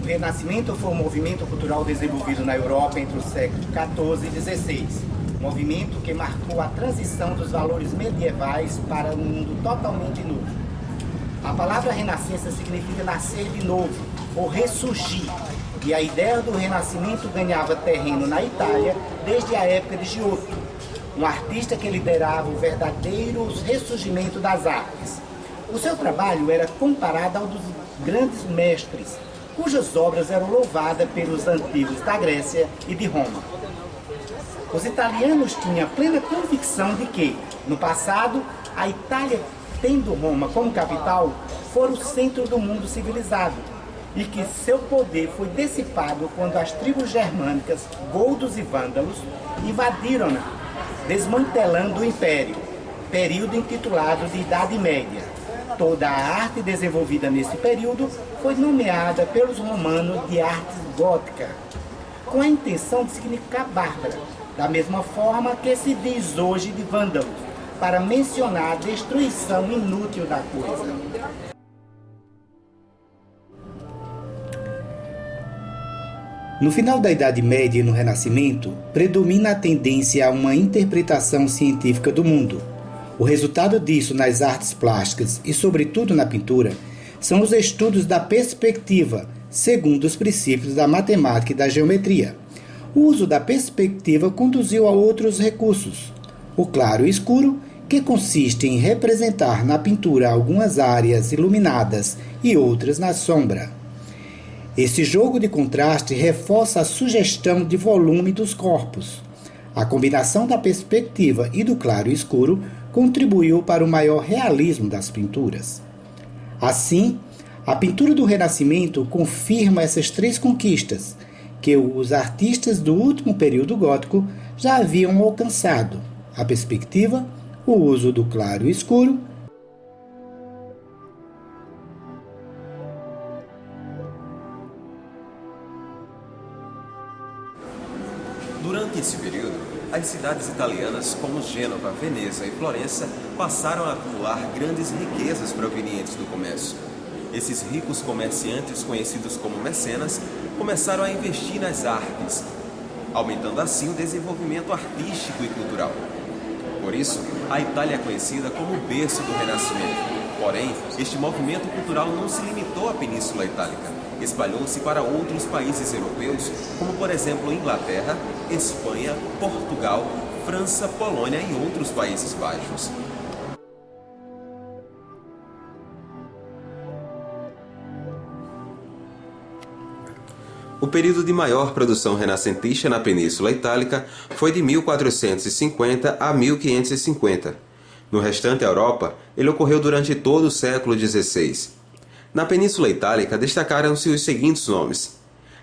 O Renascimento foi um movimento cultural desenvolvido na Europa entre os séculos XIV e XVI. Movimento que marcou a transição dos valores medievais para um mundo totalmente novo. A palavra renascença significa nascer de novo, ou ressurgir. E a ideia do renascimento ganhava terreno na Itália desde a época de Giotto, um artista que liderava o verdadeiro ressurgimento das artes. O seu trabalho era comparado ao dos grandes mestres, cujas obras eram louvadas pelos antigos da Grécia e de Roma. Os italianos tinham plena convicção de que, no passado, a Itália, tendo Roma como capital, fora o centro do mundo civilizado, e que seu poder foi dissipado quando as tribos germânicas, godos e vândalos, invadiram-na, desmantelando o império, período intitulado de Idade Média. Toda a arte desenvolvida nesse período foi nomeada pelos romanos de arte gótica, com a intenção de significar bárbara, da mesma forma que se diz hoje de vândalos, para mencionar a destruição inútil da coisa. No final da Idade Média e no Renascimento, predomina a tendência a uma interpretação científica do mundo. O resultado disso nas artes plásticas e, sobretudo, na pintura, são os estudos da perspectiva, segundo os princípios da matemática e da geometria. O uso da perspectiva conduziu a outros recursos. O claro e escuro, que consiste em representar na pintura algumas áreas iluminadas e outras na sombra. Esse jogo de contraste reforça a sugestão de volume dos corpos. A combinação da perspectiva e do claro e escuro contribuiu para o maior realismo das pinturas. Assim, a pintura do Renascimento confirma essas três conquistas, que os artistas do último período gótico já haviam alcançado: a perspectiva, o uso do claro e escuro. Durante esse período, as cidades italianas como Gênova, Veneza e Florença passaram a acumular grandes riquezas provenientes do comércio. Esses ricos comerciantes, conhecidos como mecenas, começaram a investir nas artes, aumentando assim o desenvolvimento artístico e cultural. Por isso, a Itália é conhecida como o berço do Renascimento. Porém, este movimento cultural não se limitou à Península Itálica. Espalhou-se para outros países europeus, como por exemplo Inglaterra, Espanha, Portugal, França, Polônia e outros Países Baixos. O período de maior produção renascentista na Península Itálica foi de 1450 a 1550. No restante da Europa, ele ocorreu durante todo o século XVI. Na Península Itálica destacaram-se os seguintes nomes: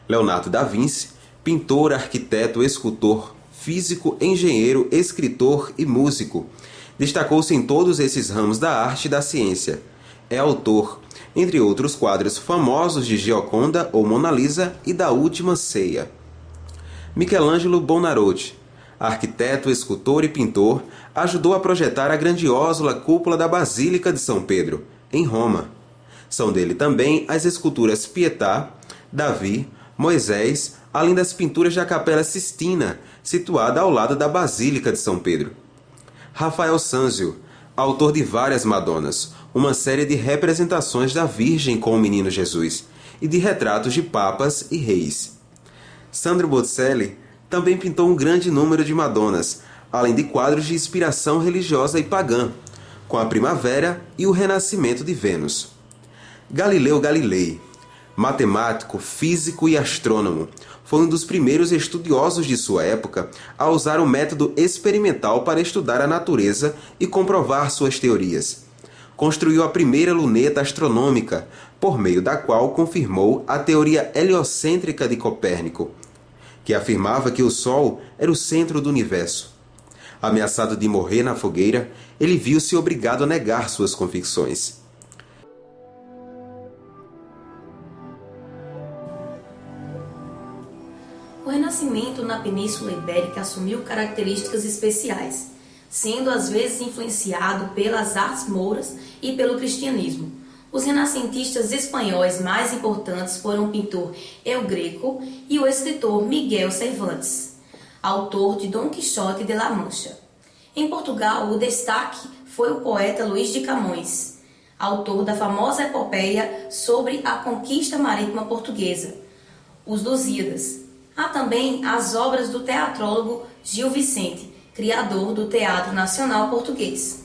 Leonardo da Vinci, pintor, arquiteto, escultor, físico, engenheiro, escritor e músico. Destacou-se em todos esses ramos da arte e da ciência. É autor, entre outros quadros famosos, de Gioconda ou Mona Lisa e da Última Ceia. Michelangelo Buonarroti, arquiteto, escultor e pintor, ajudou a projetar a grandiosa cúpula da Basílica de São Pedro, em Roma. São dele também as esculturas Pietà, Davi, Moisés, além das pinturas da Capela Sistina, situada ao lado da Basílica de São Pedro. Rafael Sanzio, autor de várias Madonas, uma série de representações da Virgem com o Menino Jesus e de retratos de papas e reis. Sandro Botticelli também pintou um grande número de Madonas, além de quadros de inspiração religiosa e pagã, com a Primavera e o Renascimento de Vênus. Galileu Galilei, matemático, físico e astrônomo, foi um dos primeiros estudiosos de sua época a usar o método experimental para estudar a natureza e comprovar suas teorias. Construiu a primeira luneta astronômica, por meio da qual confirmou a teoria heliocêntrica de Copérnico, que afirmava que o Sol era o centro do universo. Ameaçado de morrer na fogueira, ele viu-se obrigado a negar suas convicções. O Renascimento na Península Ibérica assumiu características especiais, sendo às vezes influenciado pelas artes mouras e pelo cristianismo. Os renascentistas espanhóis mais importantes foram o pintor El Greco e o escritor Miguel Cervantes, autor de Dom Quixote de La Mancha. Em Portugal, o destaque foi o poeta Luís de Camões, autor da famosa epopeia sobre a conquista marítima portuguesa, Os Lusíadas. Há também as obras do teatrólogo Gil Vicente, criador do Teatro Nacional Português.